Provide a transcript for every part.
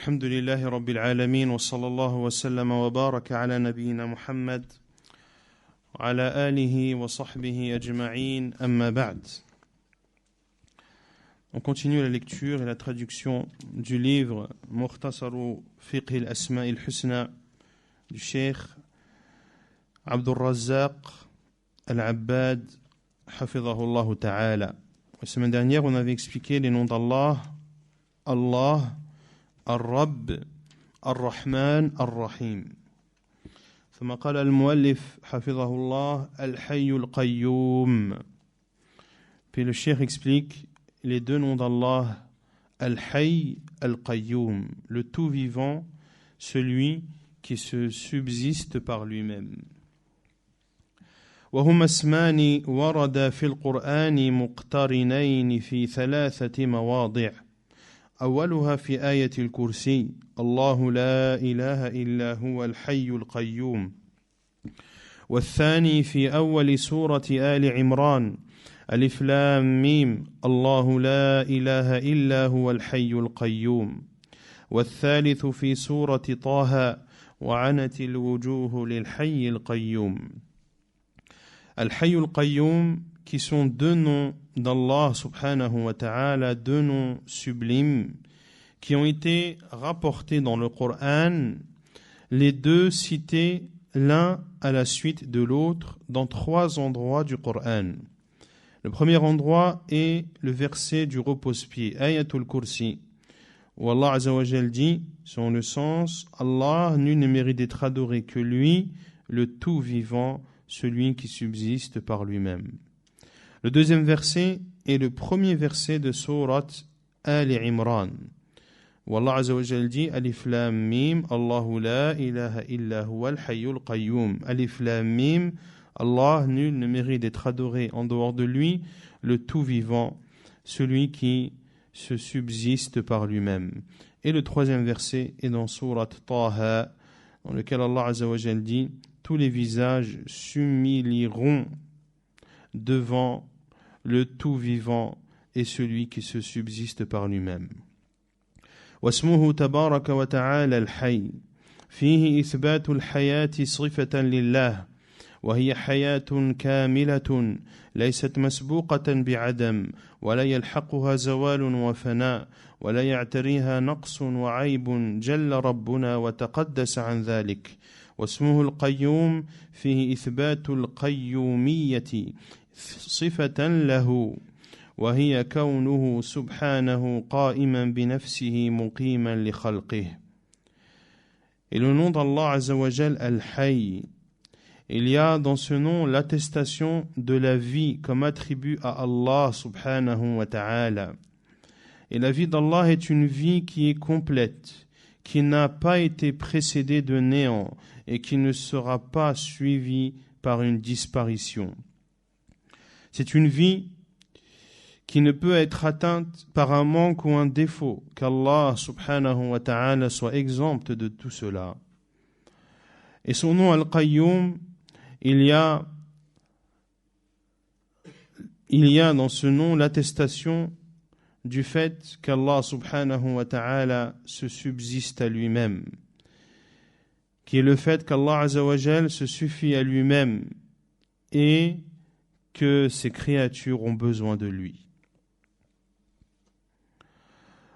الحمد لله رب العالمين وصلى الله وسلم وبارك على نبينا محمد وعلى آله وصحبه أجمعين أما بعد. On continue la lecture et la traduction du livre Mukhtasaru Fiqh al-Asma' al-Husna du Cheikh Abdul Razzaq al-Abbad hafidhahullah ta'ala. La semaine dernière, on avait expliqué les noms d'Allah, Allah, Ar-Rabb, Ar-Rahman, Ar-Rahim. ثم قال المؤلف حفظه الله الحي القيوم. Puis le cheikh explique les deux noms d'Allah, Al-Hayy, Al-Qayyum, le tout vivant, celui qui se subsiste par lui-même. وهما اسمان وردا في القرآن مقترنين في ثلاثة مواضع. أولها في آية الكرسي الله لا إله إلا هو الحي القيوم، والثاني في أول سورة آل عمران ألف لام ميم الله لا إله إلا هو الحي القيوم، والثالث في سورة طه وعنت الوجوه للحي القيوم. الحي القيوم qui sont deux noms d'Allah subhanahu wa ta'ala, deux noms sublimes qui ont été rapportés dans le Coran, les deux cités l'un à la suite de l'autre dans trois endroits du Coran. Le premier endroit est le verset du repose-pied, Ayatul Kursi, où Allah Azza wa Jal dit, selon le sens, Allah, nul ne mérite d'être adoré que lui, le tout vivant, celui qui subsiste par lui-même. Le deuxième verset est le premier verset de Surat Ali Imran, où Allah Azza wa Jal dit Alif Lam Mim, Allahu la ilaha illa huwa al-hayyul qayyum. Alif Lam Mim, Allah, nul ne mérite d'être adoré en dehors de lui, le tout vivant, celui qui se subsiste par lui-même. Et le troisième verset est dans Surat Taha, dans lequel Allah Azza wa Jal dit tous les visages s'humilieront devant le tout vivant et celui qui se subsiste par lui-même. واسمه تبارك وتعالى الحي فيه إثبات الحياة صفة لله وهي حياة كاملة ليست مسبوقة بعدم ولا يلحقها زوال وفناء ولا يعتريها نقص وعيب جل ربنا وتقدس عن ذلك. واسمه القيوم فيه إثبات القيومية صفة له وهي كونه سبحانه قائما بنفسه مقيما لخلقه. Et le nom d'Allah Azza wa Jal Al-Hayy, il y a dans ce nom l'attestation de la vie comme attribut à Allah subhanahu wa ta'ala. Et la vie d'Allah est une vie qui est complète, qui n'a pas été précédée de néant et qui ne sera pas suivie par une disparition. C'est une vie qui ne peut être atteinte par un manque ou un défaut, qu'Allah subhanahu wa ta'ala soit exempt de tout cela. Et son nom Al-Qayyum, il y a dans ce nom l'attestation du fait qu'Allah subhanahu wa ta'ala se subsiste à lui-même, qui est le fait qu'Allah Azza wa Jal se suffit à lui-même et que ses créatures ont besoin de lui.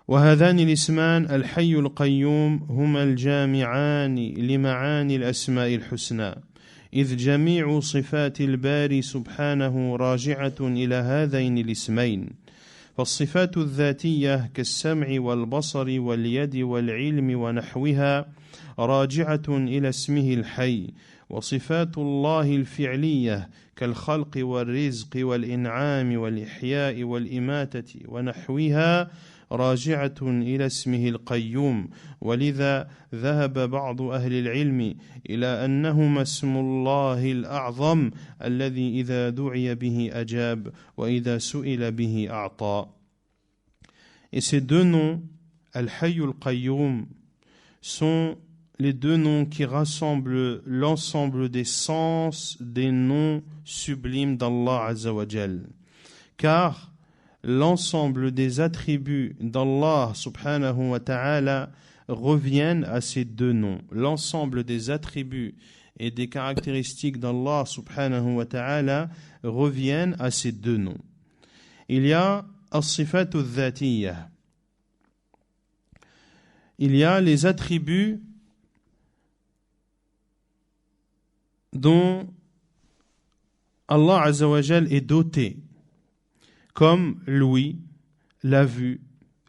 وهذان الاسمان الحي القيوم هما الجامعان لمعاني الأسماء الحسنى إذ جميع صفات الباري سبحانه راجعة إلى هذين الاسمين. فالصفات الذاتية كالسمع والبصر واليد والعلم ونحوها راجعة إلى اسمه الحي، وصفات الله الفعلية كالخلق والرزق والإنعام والإحياء والإماتة ونحوها راجعة إلى اسمه القيوم. ولذا ذهب بعض أهل العلم إلى أنهما اسم الله الأعظم الذي إذا دعي به أجاب وإذا سئل به أعطى. Et ces deux noms, Al-Hayy al-Qayyum, sont les deux noms qui rassemblent l'ensemble des sens des noms sublimes d'Allah Azza wa Jal. Car l'ensemble des attributs d'Allah subhanahu wa ta'ala reviennent à ces deux noms. L'ensemble des attributs et des caractéristiques d'Allah subhanahu wa ta'ala reviennent à ces deux noms. Il y a as-sifat al-dhatiyya. Il y a les attributs dont Allah Azza wa Jal est doté, comme l'ouïe, la vue,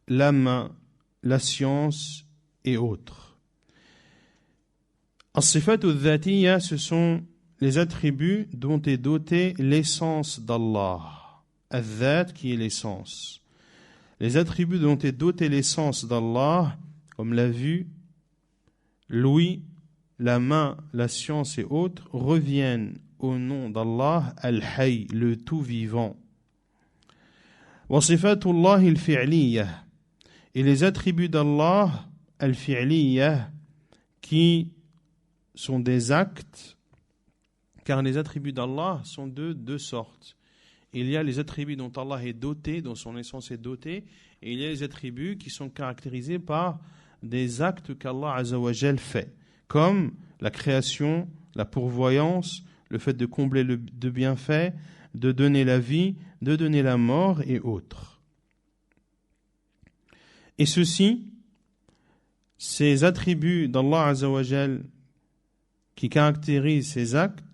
la main, la science et autres. As-sifat al-dhatiyya, ce sont les attributs dont est dotée l'essence d'Allah. Al-dhat qui est l'essence. Les attributs dont est dotée l'essence d'Allah, comme la vue, l'ouïe, la main, la science et autres, reviennent au nom d'Allah, Al-Hayy, le tout vivant. Wa sifatullah al-fi'liyah, et les attributs d'Allah, al-fi'liyah, qui sont des actes, car les attributs d'Allah sont de deux sortes. Il y a les attributs dont Allah est doté, dont son essence est dotée, et il y a les attributs qui sont caractérisés par des actes qu'Allah Azza wa Jal fait, comme la création, la pourvoyance, le fait de combler de bienfaits, de donner la vie, de donner la mort et autres. Et ceci, ces attributs d'Allah Azza wa Jal qui caractérisent ces actes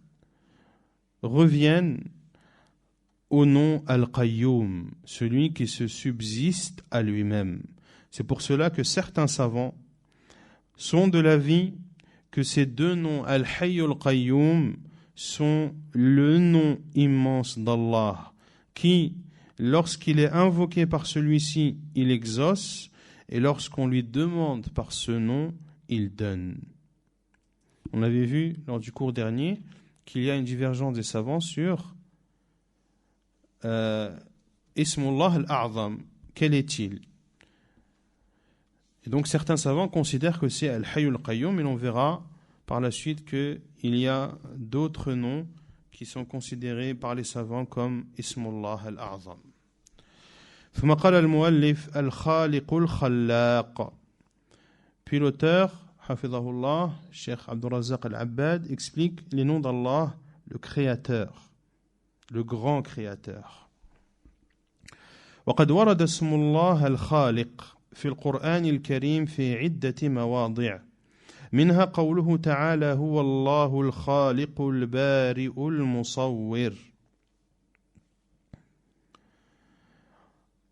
reviennent au nom Al-Qayyum, celui qui se subsiste à lui-même. C'est pour cela que certains savants sont de l'avis que ces deux noms, Al-Hayy Al-Qayyum, sont le nom immense d'Allah, qui, lorsqu'il est invoqué par celui-ci, il exauce, et lorsqu'on lui demande par ce nom, il donne. On avait vu lors du cours dernier qu'il y a une divergence des savants sur Ismullah al-A'zam. Quel est-il? Et donc certains savants considèrent que c'est Al-Hayy Al-Qayyum, et l'on verra par la suite qu'il y a d'autres noms qui sont considérés par les savants comme Ismullah al-A'zam. ثم قال المؤلف الخالق الخلاق. Puis l'auteur, Hafidhahullah, Cheikh Abdul Razzaq al-Abbad, explique les noms d'Allah, le créateur, le grand créateur. وقد ورد اسم الله الخالق في القرآن الكريم في عدة مواضع منها قوله تعالى هو الله الخالق البارئ المصور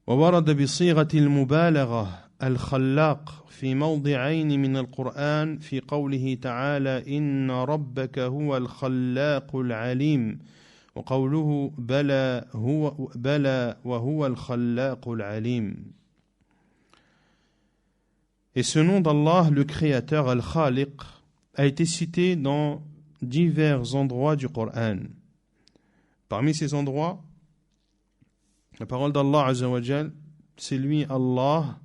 وورد بصيغة المبالغة الخلاق في موضعين من القرآن في قوله تعالى إن ربك هو الخلاق العليم وقوله بلى وهو الخلاق العليم. Et ce nom d'Allah, le Créateur, Al-Khaliq, a été cité dans divers endroits du Coran. Parmi ces endroits, la parole d'Allah Azza wa Jal, c'est lui, Allah,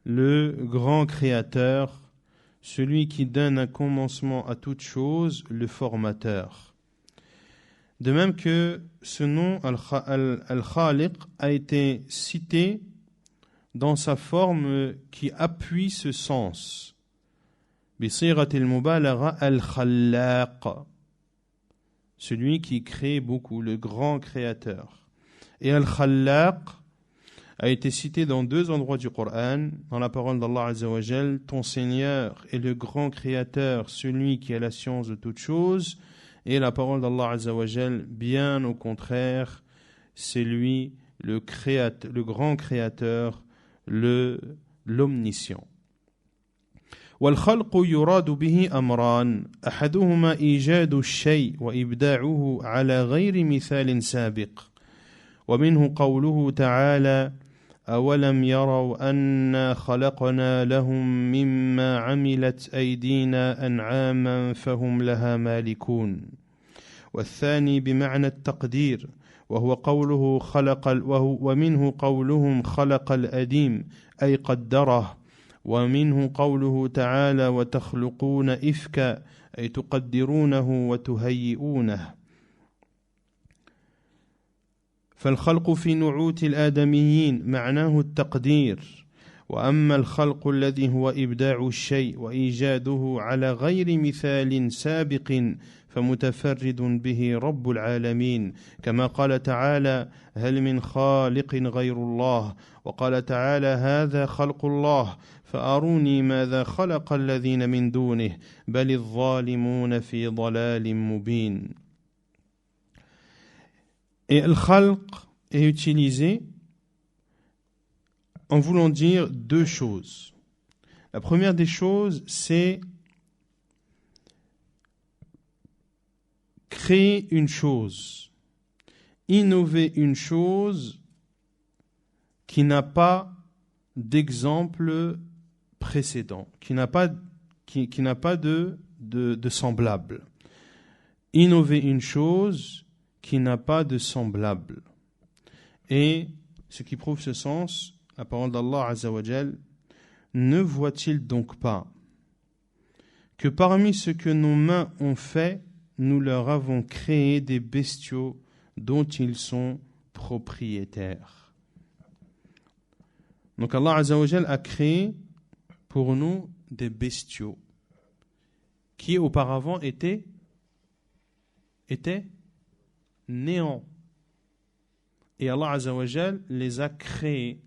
le grand Créateur, celui qui donne un commencement à toute chose, le formateur. De même que ce nom, Al-Khaliq, a été cité dans sa forme qui appuie ce sens. Bisiratil mubalagha al-khallaq, celui qui crée beaucoup, le grand créateur. Et al-khallaq a été cité dans deux endroits du Coran, dans la parole d'Allah Azza wa Jal, ton Seigneur est le grand créateur, celui qui a la science de toutes choses, et la parole d'Allah Azza wa Jal, bien au contraire, c'est lui le grand créateur, l'omniscient. والخلق يراد به أمران أحدهما إيجاد الشيء وإبداعه على غير مثال سابق ومنه قوله تعالى أولم يروا أنا خلقنا لهم مما عملت أيدينا أنعاما فهم لها مالكون والثاني بمعنى التقدير وهو قوله ومنه قولهم خلق الأديم أي قدره ومنه قوله تعالى وتخلقون إفكا أي تقدرونه وتهيئونه فالخلق في نعوت الآدميين معناه التقدير وأما الخلق الذي هو إبداع الشيء وإيجاده على غير مثال سابق فمتفرد به رب العالمين كما قال تعالى هل من خالق غير الله وقال تعالى هذا خلق الله فأروني ماذا خلق الذين من دونه بل الظالمون في ضلال مبين. Et al-khalq est utilisé en voulant dire deux choses. La première des choses, c'est créer une chose, innover une chose qui n'a pas d'exemple précédent, qui n'a pas de semblable. Innover une chose qui n'a pas de semblable. Et ce qui prouve ce sens, la parole d'Allah Azza wa Jal, ne voit-il donc pas que parmi ce que nos mains ont fait, nous leur avons créé des bestiaux dont ils sont propriétaires. Donc Allah Azza wa Jal a créé pour nous des bestiaux qui auparavant étaient néants. Et Allah Azza wa Jal les a créés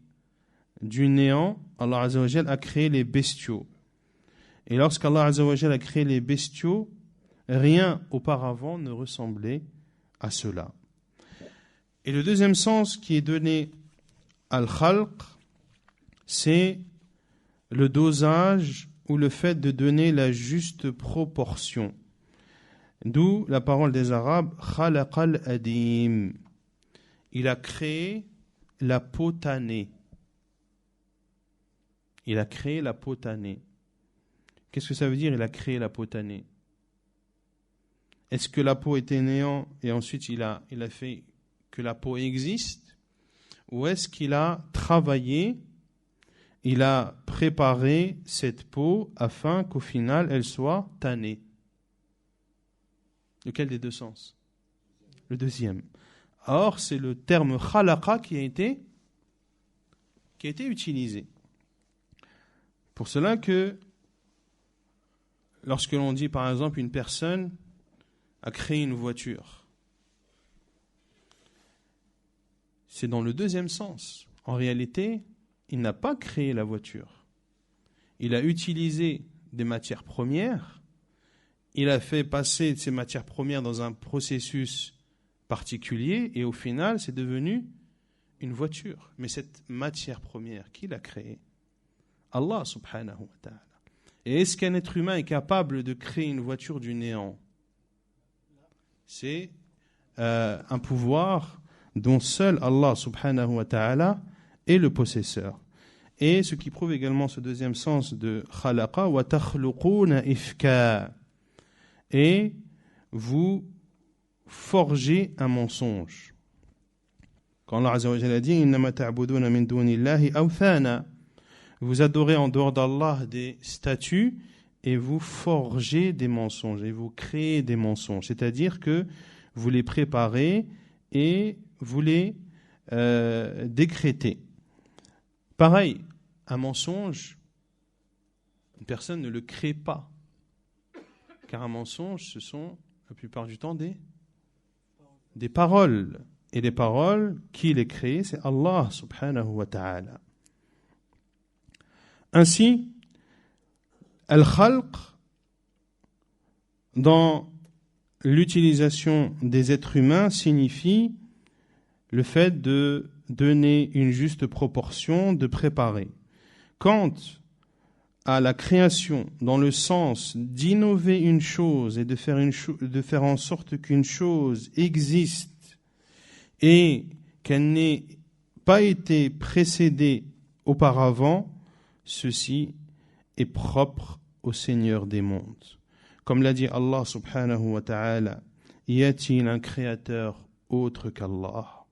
du néant. Allah Azza wa Jal a créé les bestiaux. Et lorsqu'Allah Azza wa Jal a créé les bestiaux, rien auparavant ne ressemblait à cela. Et le deuxième sens qui est donné al-khalq, c'est le dosage ou le fait de donner la juste proportion. D'où la parole des Arabes khalaqal adim. Il a créé la peau tannée. Il a créé la peau tannée. Qu'est-ce que ça veut dire, il a créé la peau tannée? Est-ce que la peau était néant et ensuite il a fait que la peau existe? Ou est-ce qu'il a travaillé, il a préparé cette peau afin qu'au final elle soit tannée? Lequel des deux sens? Le deuxième. Or, c'est le terme khalaqa qui a été utilisé. Pour cela que, lorsque l'on dit par exemple une personne a créé une voiture, c'est dans le deuxième sens. En réalité, il n'a pas créé la voiture. Il a utilisé des matières premières. Il a fait passer ces matières premières dans un processus particulier et au final, c'est devenu une voiture. Mais cette matière première, qui l'a créée? Allah subhanahu wa ta'ala. Et est-ce qu'un être humain est capable de créer une voiture du néant? C'est un pouvoir dont seul Allah subhanahu wa ta'ala est le possesseur. Et ce qui prouve également ce deuxième sens de khalaqa wa takhluquna ifka. Et vous forgez un mensonge. Quand Allah Azza wa Jalla dit innama ta'buduna min dunillahi awthana, vous adorez en dehors d'Allah des statues et vous forgez des mensonges et vous créez des mensonges, c'est-à-dire que vous les préparez et vous les décrétez. Pareil, un mensonge, une personne ne le crée pas. Car un mensonge, ce sont la plupart du temps des paroles. Et les paroles, qui les crée, c'est Allah subhanahu wa ta'ala. Ainsi, al-khalq, dans l'utilisation des êtres humains, signifie le fait de donner une juste proportion, de préparer. Quant à la création, dans le sens d'innover une chose et de faire en sorte qu'une chose existe et qu'elle n'ait pas été précédée auparavant, ceci est propre au Seigneur des mondes. Comme l'a dit Allah subhanahu wa ta'ala, y a-t-il un créateur autre qu'Allah?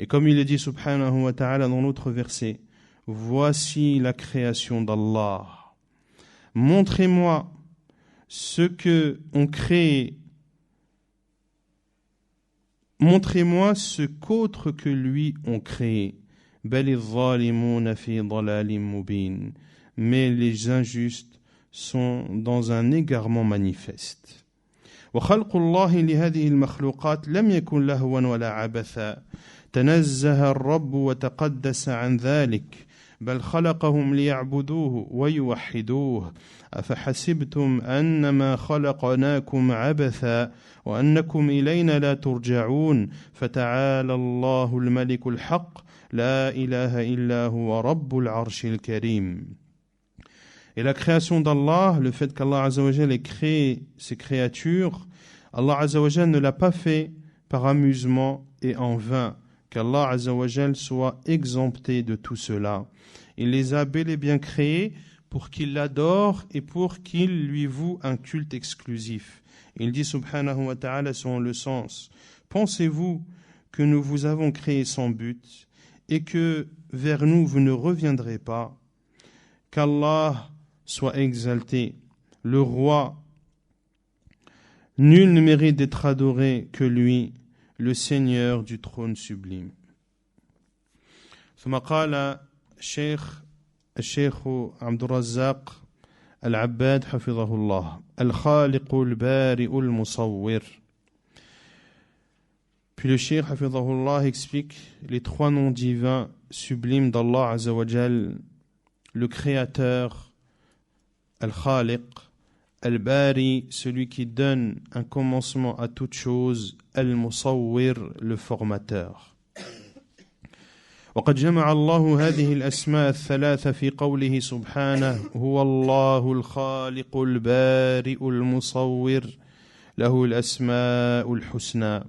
Et comme il le dit subhanahu wa ta'ala dans l'autre verset, voici la création d'Allah. Montrez-moi ce que on crée. Montrez-moi ce qu'autre que lui ont créé. بل الظالمون في ضلال مبين. Mais les injustes sont dans un égarement manifeste. وخلق الله لهذه المخلوقات لم يكن لهوا ولا عبثا. تنزه الرب وتقدس عن ذلك، بل خلقهم ليعبدوه ويوحدوه. أفحسبتم أنما خلقناكم عبثا وأنكم إلينا لا ترجعون فتعالى الله الملك الحق لا إله إلا هو رب العرش الكريم. Et la création d'Allah, le fait qu'Allah Azza wa Jal ait créé ces créatures, Allah Azza wa Jal ne l'a pas fait par amusement et en vain, qu'Allah Azza wa Jal soit exempté de tout cela. Il les a bel et bien créés pour qu'ils l'adorent et pour qu'ils lui vouent un culte exclusif. Il dit subhanahu wa ta'ala selon le sens: pensez-vous que nous vous avons créé sans but et que vers nous vous ne reviendrez pas? Qu'Allah soit exalté, le roi. Nul ne mérite d'être adoré que lui, le Seigneur du trône sublime. ثم قال الشيخ عبد الرزاق العباد حفظه الله: الخالق البارئ المصور. Puis le Cheikh حفظه الله explique les trois noms divins sublimes d'Allah Azza wa Jal: le Créateur, Al-Khaliq, Al-Bari, celui qui donne un commencement à toute chose, Al-Musawwir, le formateur. وقد جمع الله هذه الأسماء الثلاثة في قوله سبحانه: هو الله الخالق البارئ المصور له الأسماء الحسنى.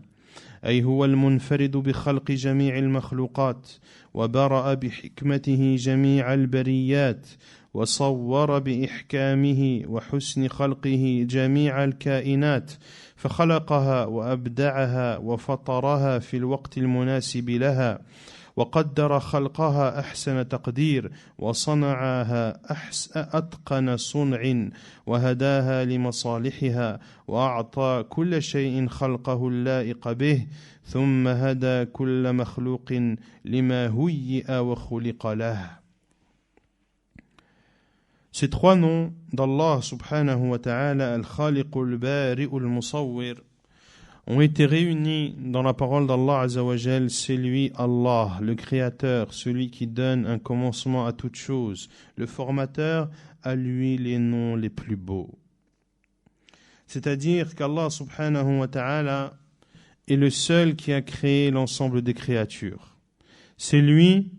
أي هو المنفرد بخلق جميع المخلوقات، وبرأ بحكمته جميع البريات، وصور بإحكامه وحسن خلقه جميع الكائنات، فخلقها وأبدعها وفطرها في الوقت المناسب لها، وقدر خلقها أحسن تقدير، وصنعها أتقن صنع، وهداها لمصالحها، وأعطى كل شيء خلقه اللائق به، ثم هدى كل مخلوق لما هيئ وخلق له. Ces trois noms d'Allah subhanahu wa ta'ala, Al-Khaliq, Al-Bari, Al-Musawwir, ont été réunis dans la parole d'Allah Azza wa Jal. C'est lui Allah, le Créateur, celui qui donne un commencement à toute chose, le formateur, à lui les noms les plus beaux. C'est-à-dire qu'Allah subhanahu wa ta'ala est le seul qui a créé l'ensemble des créatures. C'est lui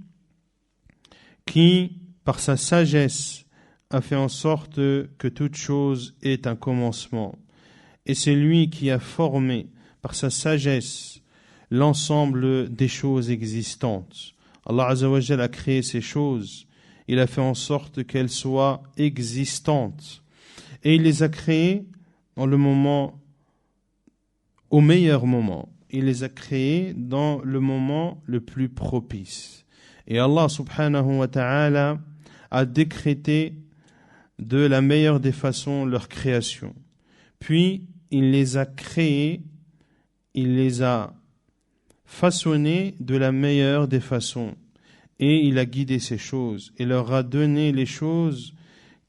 qui, par sa sagesse, a fait en sorte que toute chose ait un commencement. Et c'est lui qui a formé, par sa sagesse, l'ensemble des choses existantes. Allah Azza wa Jal a créé ces choses. Il a fait en sorte qu'elles soient existantes. Et il les a créées dans le moment, au meilleur moment. Il les a créées dans le moment le plus propice. Et Allah subhanahu wa ta'ala a décrété de la meilleure des façons leur création. Puis, il les a créés, il les a façonnés de la meilleure des façons. Et il a guidé ces choses et leur a donné les choses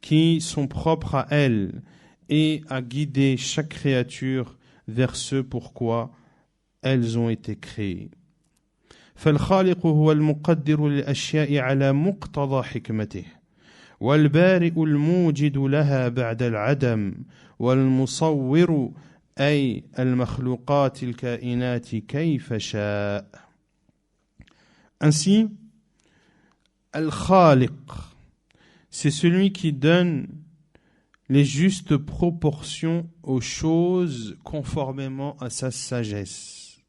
qui sont propres à elles et a guidé chaque créature vers ce pourquoi elles ont été créées. فالخالق هو المقدر للأشياء على مقتضى حكمته، والبارئ الموجد لها بعد العدم، والمصور أي المخلوقات الكائنات كيف شاء. Ainsi, Al-Khaliq, c'est celui qui donne les justes proportions aux choses conformément à sa sagesse.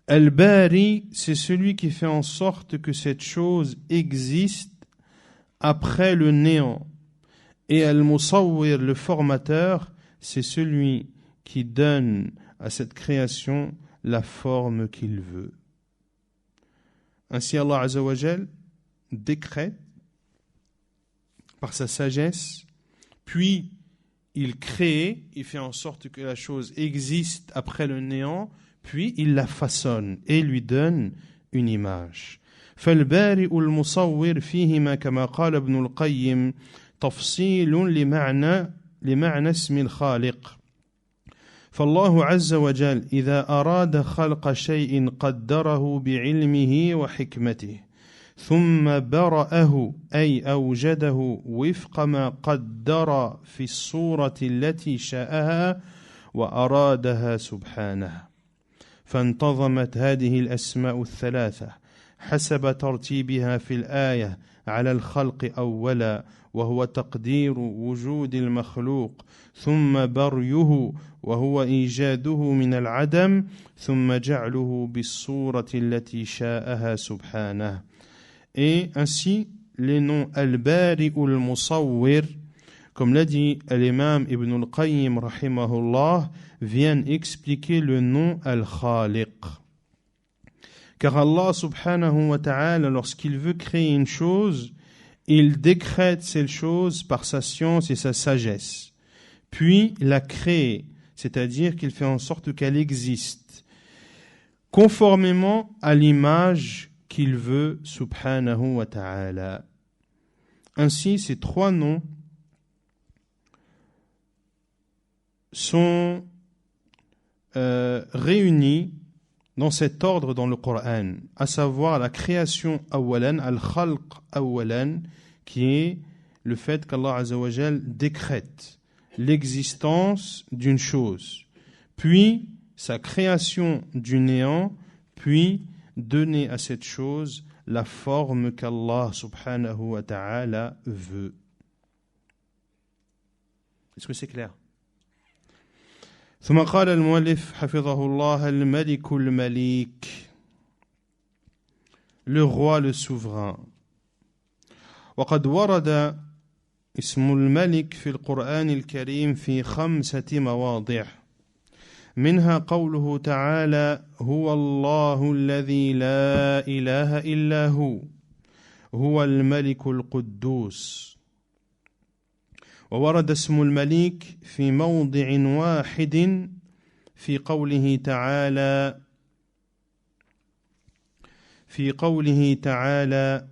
Al-Bari, c'est celui qui fait en sorte que cette chose existe après le néant. Et Al-Musawwir, le formateur, c'est celui qui donne à cette création la forme qu'il veut. Ainsi Allah Azza wa Jal décrète par sa sagesse, puis il crée, il fait en sorte que la chose existe après le néant, puis il la façonne et lui donne une image. فالبارئ المصور فيهما كما قال ابن القيم تفصيل لمعنى اسم الخالق. فالله عز وجل إذا أراد خلق شيء قدره بعلمه وحكمته ثم برأه أي أوجده وفق ما قدر في الصورة التي شاءها وأرادها سبحانه، فانتظمت هذه الأسماء الثلاثة حسب ترتيبها في الآية على الخلق أولا، وهو تقدير وجود المخلوق، ثم بريه وهو إيجاده من العدم، ثم جعله بالصورة التي شاءها سبحانه. Et ainsi, les noms Al-Bari ou Al-Musawwir, comme l'a dit l'imam Ibn al-Qayyim rahimahullah, viennent expliquer le nom Al-Khaliq. Car Allah subhanahu wa ta'ala, lorsqu'il veut créer une chose, il décrète cette chose par sa science et sa sagesse, puis la crée, c'est-à-dire qu'il fait en sorte qu'elle existe, conformément à l'image qu'il veut, subhanahu wa ta'ala. Ainsi, ces trois noms sont réunis dans cet ordre dans le Coran, à savoir la création awalan, al-khalq awalan, qui est le fait qu'Allah Azza wa Jal décrète l'existence d'une chose, puis sa création du néant, puis donner à cette chose la forme qu'Allah subhanahu wa ta'ala veut. Est-ce que c'est clair? ثم قال المؤلف حفظه الله الملك المليك, le roi le souverain. وقد ورد اسم الملك في القرآن الكريم في 5 مواضع, منها قوله تعالى هو الله الذي لا إله إلا هو الملك القدوس. وورد اسم الملك في موضع واحد في قوله تعالى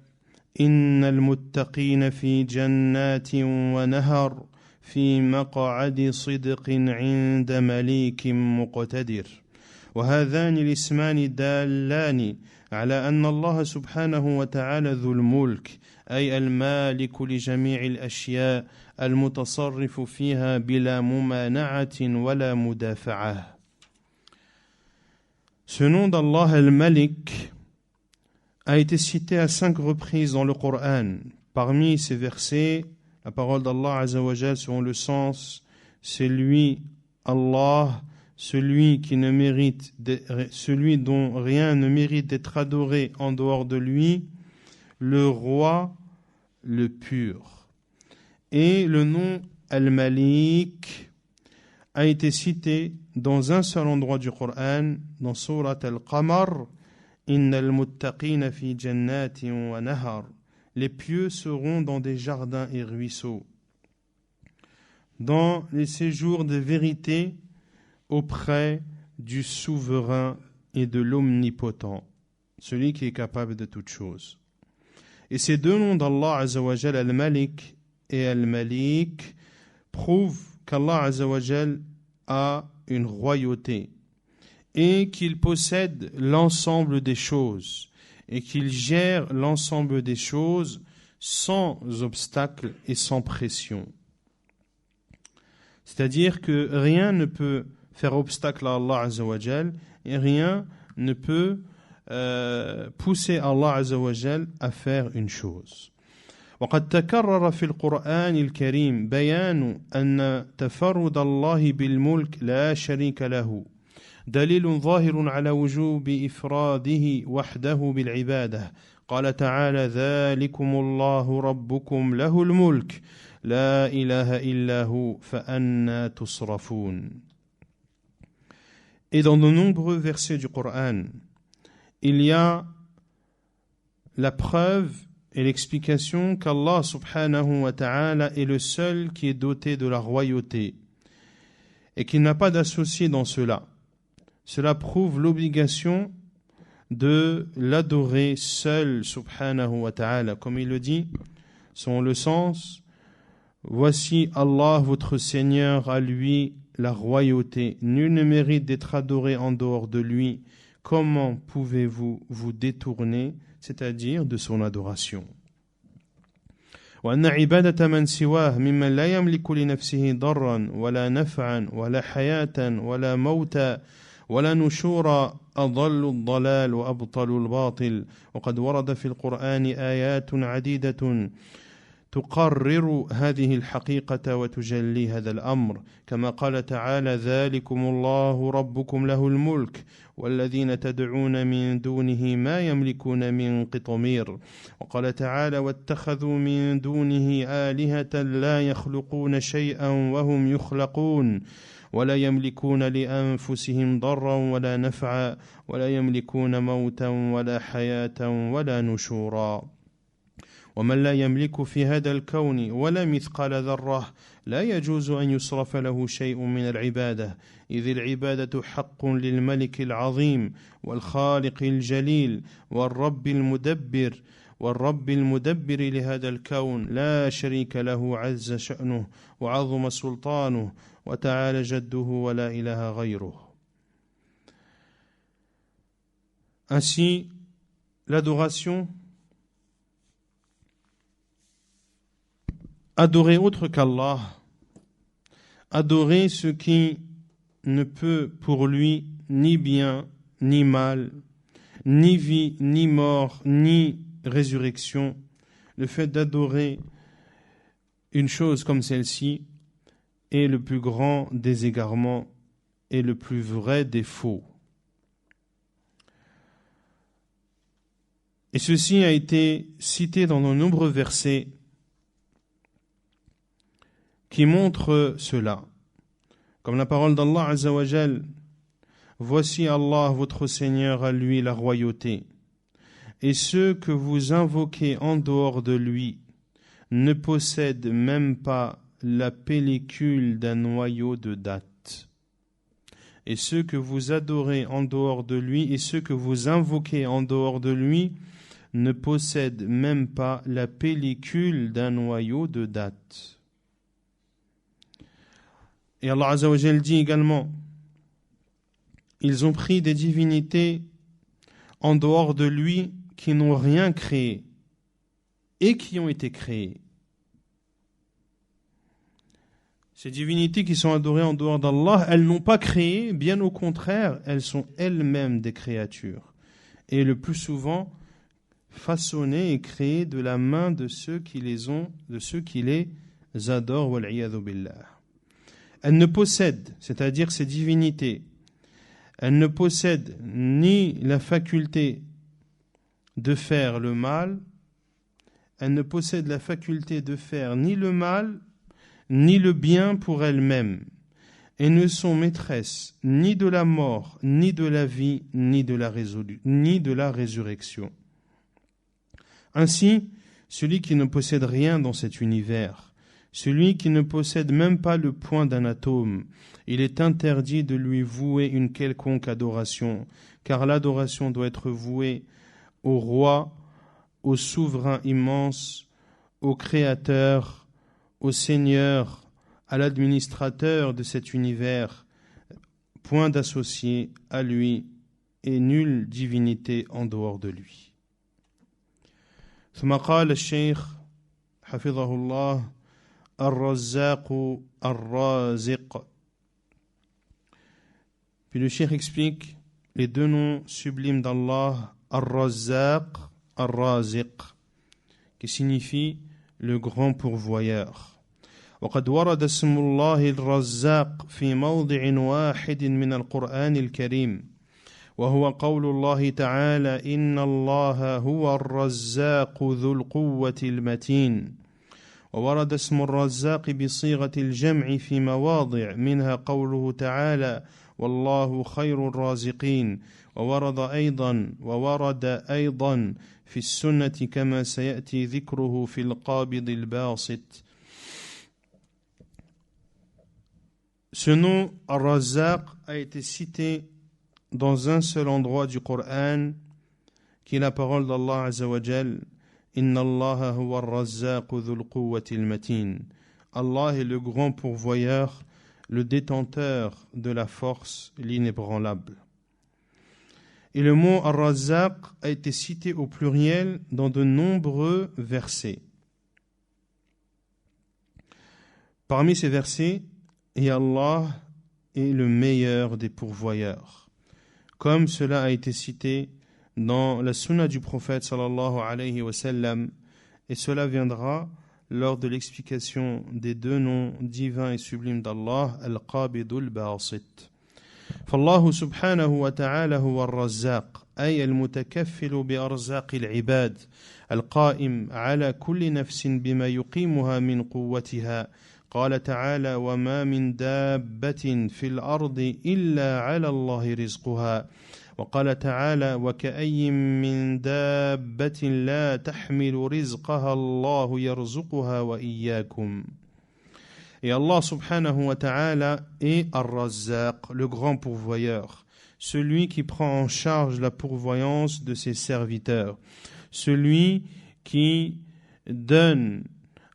إن المتقين في جنات ونهر في مقعد صدق عند مليك مقتدر. وهذان الاسمان دالان على أن الله سبحانه وتعالى ذو الملك, أي المالك لجميع الأشياء المتصرف فيها بلا ممانعة ولا مدافعة. Ce nom d'Allah al-Malik a été cité à 5 reprises dans le Coran. Parmi ces versets, la parole d'Allah Azza wa Jal selon le sens, c'est lui, Allah, celui dont rien ne mérite d'être adoré en dehors de lui, le roi, le pur. Et le nom Al-Malik a été cité dans un seul endroit du Coran, dans Surat Al-Qamar, Innal muttaqina fi jannatin wa nahar. Les pieux seront dans des jardins et ruisseaux, dans les séjours de vérité auprès du souverain et de l'omnipotent, celui qui est capable de toutes choses. Et ces deux noms d'Allah Azza wa Jal, Al-Malik et Al-Malik, prouvent qu'Allah Azza wa Jal a une royauté et qu'il possède l'ensemble des choses et qu'il gère l'ensemble des choses sans obstacle et sans pression. C'est-à-dire que rien ne peut faire obstacle à Allah Azza wa Jal et rien ne peut pousser Allah Azza wa Jal à faire une chose. وقد تكرر في القرآن الكريم بيان أن تفرد الله بالملك لا شريك له دليل ظاهر على وجوب إفراده وحده بالعبادة. قال تعالى ذلكم الله ربكم له الملك لا إله إلا هو فأنى تصرفون. Et dans de nombreux versets du Coran, il y a la preuve et l'explication qu'Allah subhanahu wa ta'ala est le seul qui est doté de la royauté et qu'il n'a pas d'associé dans cela. Cela prouve l'obligation de l'adorer seul, subhanahu wa ta'ala. Comme il le dit, son le sens, voici Allah, votre Seigneur, à lui la royauté. Nul ne mérite d'être adoré en dehors de lui. Comment pouvez-vous vous détourner, c'est-à-dire de son adoration? وأن عبادة من سواه ممن لا يملك لنفسه ضرا ولا نفعا ولا حياة ولا موتا ولا نشورا أضل الضلال وأبطل الباطل وقد ورد في القرآن آيات عديدة تقرر هذه الحقيقة وتجلي هذا الأمر كما قال تعالى ذلكم الله ربكم له الملك والذين تدعون من دونه ما يملكون من قطمير وقال تعالى واتخذوا من دونه آلهة لا يخلقون شيئا وهم يخلقون ولا يملكون لأنفسهم ضرا ولا نفعا ولا يملكون موتا ولا حياة ولا نشورا ومن لا يملك في هذا الكون ولا مثقال ذرة لا يجوز أن يصرف له شيء من العبادة إذ العبادة حق للملك العظيم والخالق الجليل والرب المدبر لهذا الكون لا شريك له عز شأنه وعظم سلطانه وتعالى جده ولا إله غيره. Ainsi, l'adoration, adorer autre qu'Allah, adorer ce qui ne peut pour lui ni bien, ni mal, ni vie, ni mort, ni résurrection. Le fait d'adorer une chose comme celle-ci est le plus grand des égarements et le plus vrai des faux. Et ceci a été cité dans de nombreux versets qui montrent cela. Comme la parole d'Allah Azza wa Jal, voici Allah votre Seigneur, à lui la royauté. Et ceux que vous invoquez en dehors de lui ne possèdent même pas la pellicule d'un noyau de date. Et ceux que vous adorez en dehors de lui et ceux que vous invoquez en dehors de lui ne possèdent même pas la pellicule d'un noyau de date. Et Allah Azza wa Jal dit également, ils ont pris des divinités en dehors de lui qui n'ont rien créé et qui ont été créées. Ces divinités qui sont adorées en dehors d'Allah, elles n'ont pas créé, bien au contraire, elles sont elles-mêmes des créatures. Et le plus souvent, façonnées et créées de la main de ceux qui les ont, de ceux qui les adorent, wal-'iyadhu billah. Elles ne possèdent, c'est-à-dire ces divinités, elles ne possèdent ni la faculté de faire le mal, elles ne possèdent la faculté de faire ni le mal, ni le bien pour elles-mêmes, et ne sont maîtresses ni de la mort, ni de la vie, ni de la résurrection. Ainsi, celui qui ne possède rien dans cet univers, celui qui ne possède même pas le point d'un atome, il est interdit de lui vouer une quelconque adoration, car l'adoration doit être vouée au roi, au souverain immense, au créateur, au Seigneur, à l'administrateur de cet univers, point d'associé à lui et nulle divinité en dehors de lui. ثم قال الشيخ حفظه الله الرزاق الرازق. Puis le cheikh explique les deux noms sublimes d'Allah, Ar-Razzaq, Ar-Raziq, qui signifie le grand pourvoyeur. وقد ورد اسم الله الرزاق في موضع واحد من القرآن الكريم وهو قول الله تعالى إن الله هو الرزاق ذو القوة المتين وورد اسم الرزاق بصيغة الجمع في مواضع منها قوله تعالى والله خير الرازقين وورد أيضا في السنة كما سيأتي ذكره في القابض الباسط. Ce nom, Ar-Razzaq, a été cité dans un seul endroit du Coran qui est la parole d'Allah Azza wa Jal. Inna Allaha huwa ar-razzaqu dhul quwwati al-matin. Allah est le grand pourvoyeur, le détenteur de la force, l'inébranlable. Et le mot ar-razzaq a été cité au pluriel dans de nombreux versets. Parmi ces versets, et Allah est le meilleur des pourvoyeurs. Comme cela a été cité dans la sunna du prophète sallallahu alayhi wa sallam, et cela viendra lors de l'explication des deux noms divins et sublimes d'Allah, Al-Qabid al-Basit. فالله سبحانه وتعالى هو الرزاق أي المتكفل بأرزاق العباد القائم على كل نفس بما يقيمها من قوتها قال تعالى وما من دابة في الأرض إلا على الله رزقها وقال تعالى وكأي من دابة لا تحمل رزقها الله يرزقها وإياكم. Et Allah subhanahu wa ta'ala est Ar-Razzaq, le grand pourvoyeur, celui qui prend en charge la pourvoyance de ses serviteurs, celui qui donne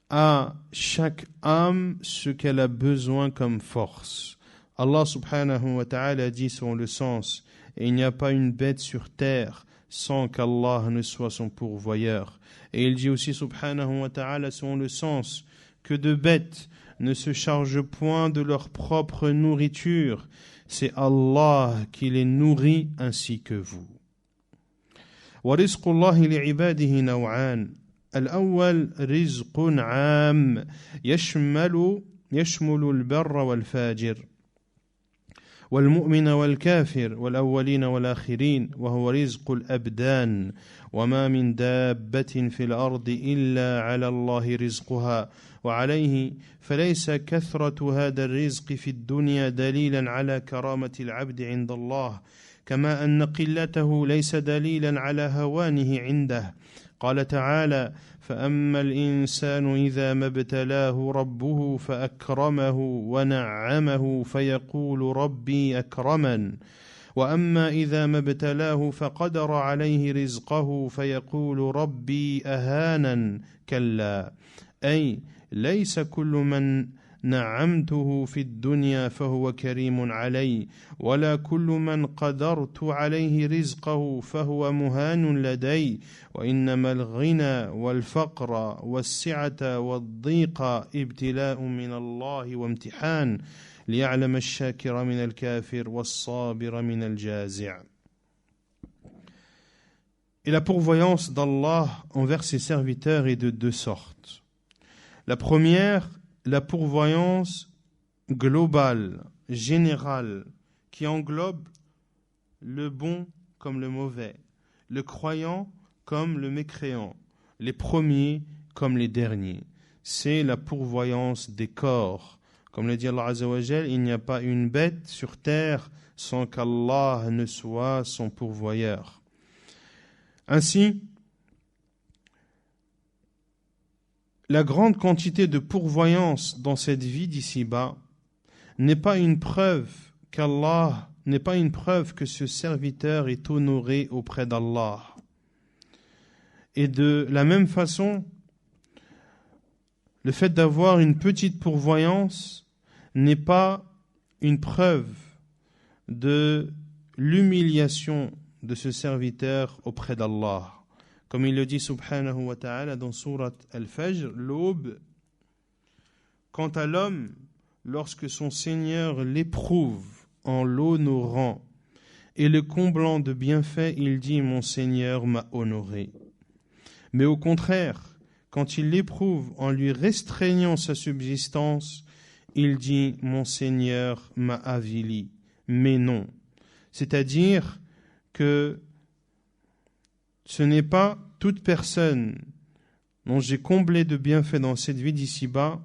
à chaque âme ce qu'elle a besoin comme force. Allah subhanahu wa ta'ala dit selon le sens, et il n'y a pas une bête sur terre sans qu'Allah ne soit son pourvoyeur. Et il dit aussi subhanahu wa ta'ala selon le sens, que de bêtes ne se chargent point de leur propre nourriture, c'est Allah qui les nourrit ainsi que vous. ورزق الله لعباده نوعان الأول رزق عام يشمل البر والفاجر والمؤمن والكافر والأولين والآخرين وهو رزق الأبدان وما من دابة في الأرض إلا على الله رزقها وعليه فليس كثرة هذا الرزق في الدنيا دليلا على كرامة العبد عند الله كما أن قلته ليس دليلا على هوانه عنده قال تعالى فأما الإنسان إذا ما ابتلاه ربه فأكرمه ونعمه فيقول ربي أكرمن وأما إذا ما ابتلاه فقدر عليه رزقه فيقول ربي أهانن كلا أي ليس كل من نعمته في الدنيا فهو كريم علي ولا كل من قدرت عليه رزقه فهو مهان لدي وإنما الغنى والفقر والسعة والضيق ابتلاء من الله وامتحان ليعلم الشاكر من الكافر والصابر من الجازع. Et la pourvoyance d'Allah envers ses serviteurs est de deux sortes. La première, la pourvoyance globale, générale, qui englobe le bon comme le mauvais, le croyant comme le mécréant, les premiers comme les derniers. C'est la pourvoyance des corps. Comme le dit Allah Azza wa Jal, il n'y a pas une bête sur terre sans qu'Allah ne soit son pourvoyeur. Ainsi, la grande quantité de pourvoyance dans cette vie d'ici-bas n'est pas une preuve qu'Allah, n'est pas une preuve que ce serviteur est honoré auprès d'Allah. Et de la même façon, le fait d'avoir une petite pourvoyance n'est pas une preuve de l'humiliation de ce serviteur auprès d'Allah. Comme il le dit subhanahu wa ta'ala dans Surat Al-Fajr, l'aube, quant à l'homme, lorsque son Seigneur l'éprouve en l'honorant et le comblant de bienfaits, il dit « Mon Seigneur m'a honoré ». Mais au contraire, quand il l'éprouve en lui restreignant sa subsistance, il dit « Mon Seigneur m'a avili ». Mais non. C'est-à-dire que ce n'est pas toute personne dont j'ai comblé de bienfaits dans cette vie d'ici-bas,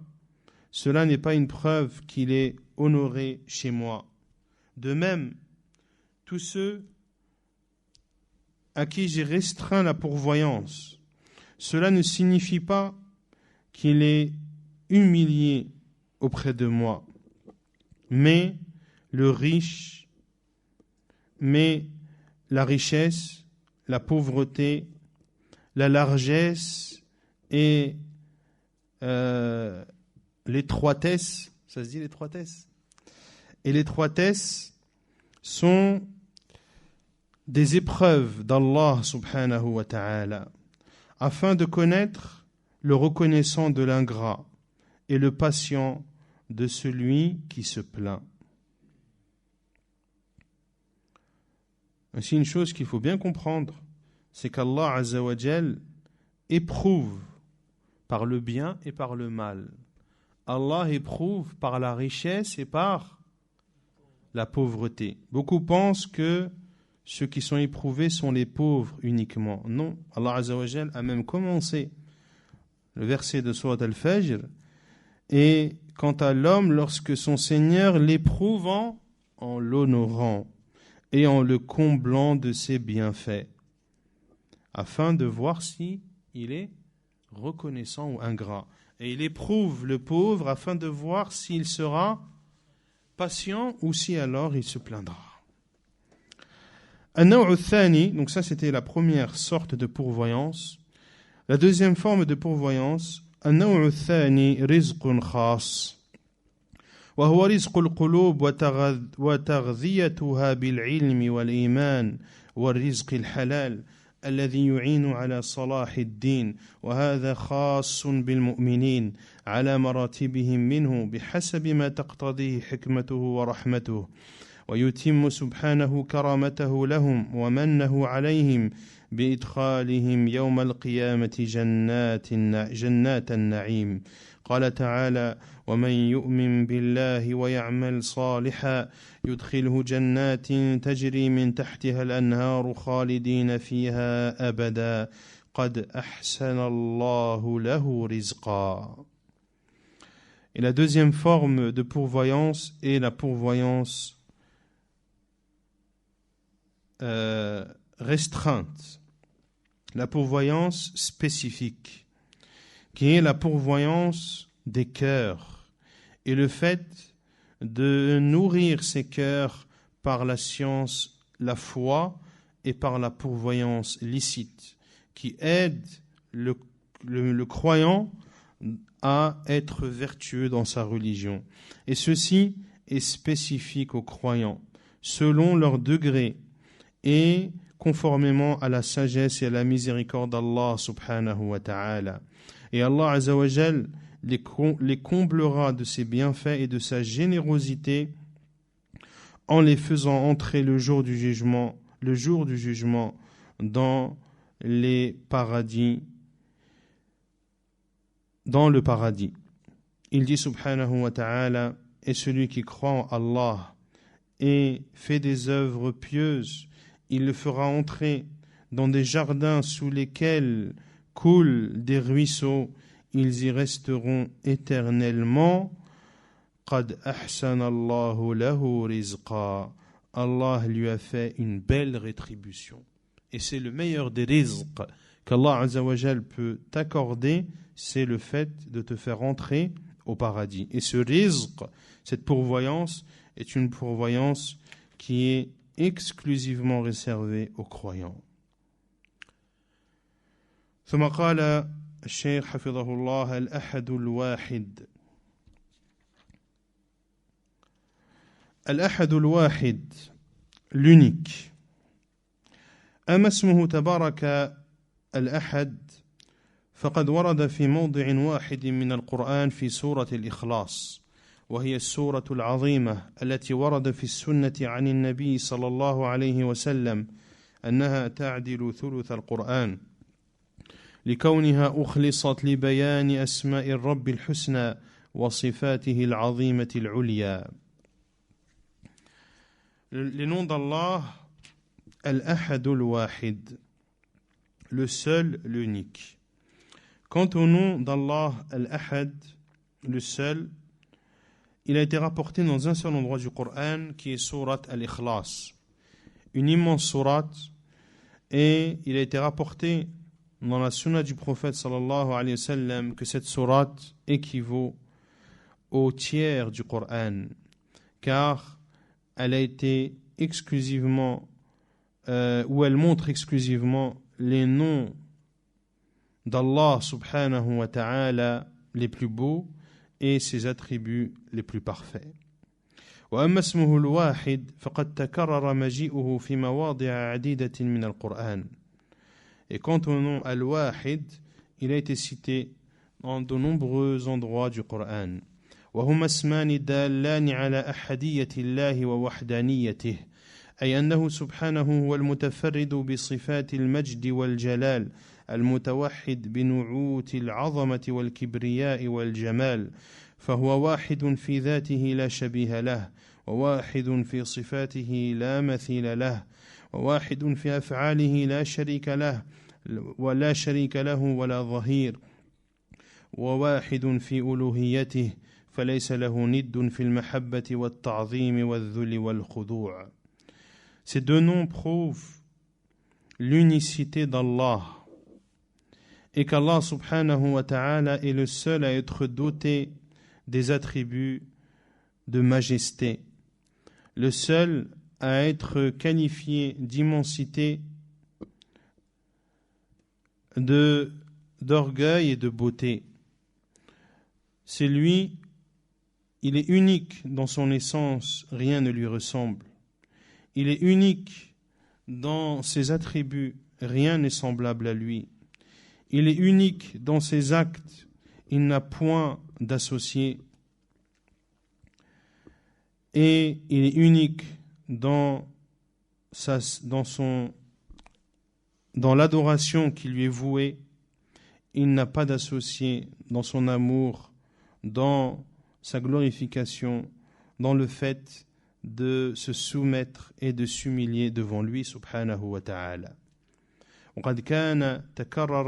cela n'est pas une preuve qu'il est honoré chez moi. De même, tous ceux à qui j'ai restreint la pourvoyance, cela ne signifie pas qu'il est humilié auprès de moi. Mais la richesse, la pauvreté, la largesse et l'étroitesse. Ça se dit l'étroitesse? Et l'étroitesse sont des épreuves d'Allah subhanahu wa ta'ala, afin de connaître le reconnaissant de l'ingrat et le patient de celui qui se plaint. Ainsi, une chose qu'il faut bien comprendre, c'est qu'Allah Azza wa Jal éprouve par le bien et par le mal. Allah éprouve par la richesse et par la pauvreté. Beaucoup pensent que ceux qui sont éprouvés sont les pauvres uniquement. Non, Allah Azza wa Jal a même commencé le verset de Surat Al-Fajr. Et quant à l'homme, lorsque son Seigneur l'éprouve en l'honorant et en le comblant de ses bienfaits, afin de voir si il est reconnaissant ou ingrat. Et il éprouve le pauvre afin de voir s'il sera patient ou si alors il se plaindra. An-naw'u thani, donc ça c'était la première sorte de pourvoyance. La deuxième forme de pourvoyance, An-naw'u thani rizqun khas. وهو رزق القلوب وتغذيتها بالعلم والإيمان والرزق الحلال الذي يعين على صلاح الدين وهذا خاص بالمؤمنين على مراتبهم منه بحسب ما تقتضيه حكمته ورحمته ويتم سبحانه كرامته لهم ومنه عليهم بإدخالهم يوم القيامة جنات النعيم. قال تعالى: ومن يؤمن بالله ويعمل صالحا يدخله جنات تجري من تحتها الأنهار خالدين فيها أبدا قد أحسن الله له رزقا. Et la deuxième forme de pourvoyance est la pourvoyance restreinte, la pourvoyance spécifique, qui est la pourvoyance des cœurs et le fait de nourrir ces cœurs par la science, la foi et par la pourvoyance licite qui aide le croyant à être vertueux dans sa religion. Et ceci est spécifique aux croyants selon leur degré et conformément à la sagesse et à la miséricorde d'Allah subhanahu wa ta'ala. Et Allah Azza wa Jal les comblera de ses bienfaits et de sa générosité en les faisant entrer le jour du jugement dans les paradis, dans le paradis. Il dit subhanahu wa ta'ala: et celui qui croit en Allah et fait des œuvres pieuses, il le fera entrer dans des jardins sous lesquels coulent des ruisseaux, ils y resteront éternellement. Qad ahsana Allahu lahu rizqa. Allah lui a fait une belle rétribution. Et c'est le meilleur des rizq qu'Allah Azza wa Jal peut t'accorder, c'est le fait de te faire entrer au paradis. Et ce rizq, cette pourvoyance, est une pourvoyance qui est exclusivement réservée aux croyants. ثم قال الشيخ حفظه الله: الأحد الواحد. الأحد الواحد, l'unique. أما اسمه تبارك الأحد فقد ورد في موضع واحد من القرآن في سورة الإخلاص، وهي السورة العظيمة التي ورد في السنة عن النبي صلى الله عليه وسلم أنها تعدل ثلث القرآن، لكونها أخلصت لبيان أسماء الرب الحسنى وصفاته العظيمة العليا. Les noms d'Allah, Al-Ahad al-Wahid, le seul, l'unique. Quant au nom d'Allah, Al-Ahad, le seul, il a été rapporté dans un seul endroit du Coran qui est Surat Al-Ikhlas, une immense sourate, et il a été rapporté dans la sunna du prophète sallallahu alayhi wa sallam que cette sourate équivaut au tiers du Coran, car elle a été exclusivement où elle montre exclusivement les noms d'Allah subhanahu wa ta'ala les plus beaux et ses attributs les plus parfaits. وأما اسمه الواحد فقد تكرر مجيئه في مواضع عديدة من القرآن. Et quant au nom Al-Wahid, il a été cité dans de nombreux endroits du Coran. وهما اسمان دالان على أحدية الله ووحدانيته، أي أنه سبحانه هو المتفرد بصفات المجد والجلال، المتوحد بنعوت العظمة والكبرياء والجمال، فهو واحد في ذاته لا شبيه له، وواحد في صفاته لا مثيل له، وواحد في أفعاله لا شريك له ولا ظهير، وواحد في ألوهيته فليس له ند في المحبة والتعظيم والذل والخضوع. Ces deux noms prouvent l'unicité d'Allah et qu'Allah subhanahu wa ta'ala est le seul à être doté des attributs de majesté, le seul à être qualifié d'immensité, d'orgueil et de beauté. C'est lui, il est unique dans son essence, rien ne lui ressemble. Il est unique dans ses attributs, rien n'est semblable à lui. Il est unique dans ses actes, il n'a point d'associé. Et il est unique dans l'adoration qui lui est vouée. Il n'a pas d'associé dans son amour, dans sa glorification, dans le fait de se soumettre et de s'humilier devant lui subhanahu wa ta'ala. وقد كان تكرر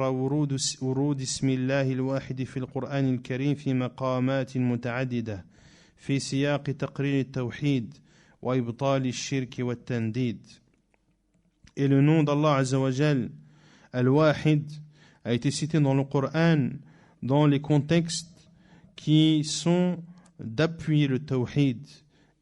ورود اسم الله الواحد في القرآن الكريم في مقامات متعددة في سياق تقرير التوحيد وإبطال الشرك والتنديد. Et le nom d'Allah Azza wa Jal, Al-Wahid, a été cité dans le Coran dans les contextes qui sont d'appuyer le tawhid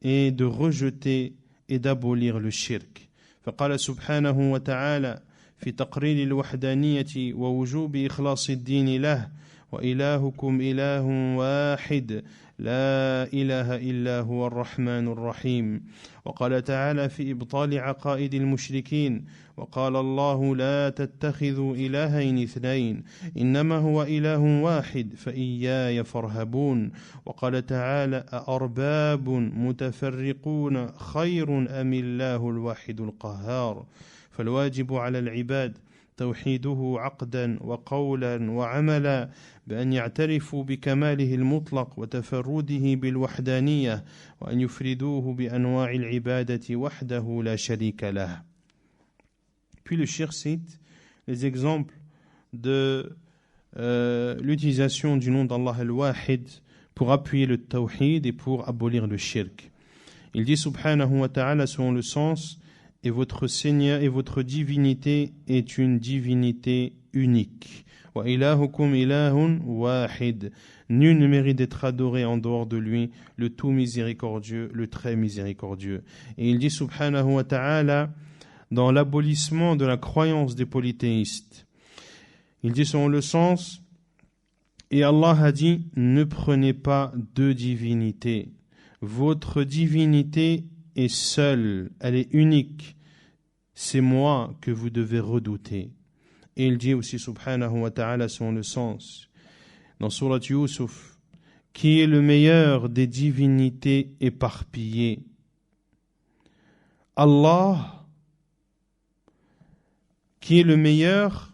et de rejeter et d'abolir le shirk. فقال سبحانه وتعالى في تقرير الوحدانية ووجوب إخلاص الدين له وإلهكم إله واحد لا إله إلا هو الرحمن الرحيم. وقال تعالى في إبطال عقائد المشركين وقال الله لا تتخذوا إلهين اثنين إنما هو إله واحد فإياي فارهبون. وقال تعالى أأرباب متفرقون خير أم الله الواحد القهار. فالواجب على العباد توحيده عقدا وقولا وعملا بأن يعترفوا بكماله المطلق وتفرده بالوحدانية وأن يفردوه بأنواع العبادة وحده لا شريك له. Puis le cheikh cite les exemples de l'utilisation du nom d'Allah al-Wahid pour appuyer le tawhid et pour abolir le shirk. Il dit subhanahu wa ta'ala selon le sens: et votre Seigneur et votre divinité est une divinité unique. Wa ilahukum ilahun wahid. Nul ne mérite d'être adoré en dehors de lui, le tout miséricordieux, le très miséricordieux. Et il dit subhanahu wa ta'ala dans l'abolissement de la croyance des polythéistes. Il dit selon le sens: et Allah a dit, ne prenez pas deux divinités. Votre divinité est seule, elle est unique. C'est moi que vous devez redouter. Et il dit aussi subhanahu wa ta'ala selon le sens dans Surat Yusuf: qui est le meilleur des divinités éparpillées? Allah. Qui est le meilleur?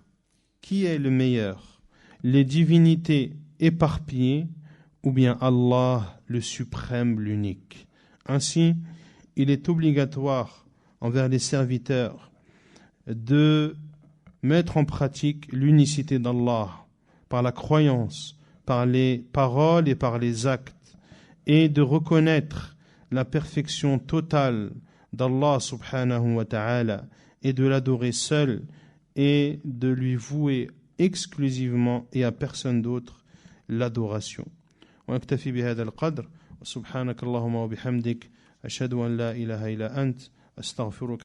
Qui est le meilleur? Les divinités éparpillées ou bien Allah le suprême, l'unique? Ainsi, il est obligatoire envers les serviteurs de mettre en pratique l'unicité d'Allah par la croyance, par les paroles et par les actes, et de reconnaître la perfection totale d'Allah subhanahu wa ta'ala et de l'adorer seul et de lui vouer exclusivement et à personne d'autre l'adoration. ونكتفي بهذا القدر وسبحانك اللهم وبحمدك أشهد أن لا إله إلا أنت أستغفرك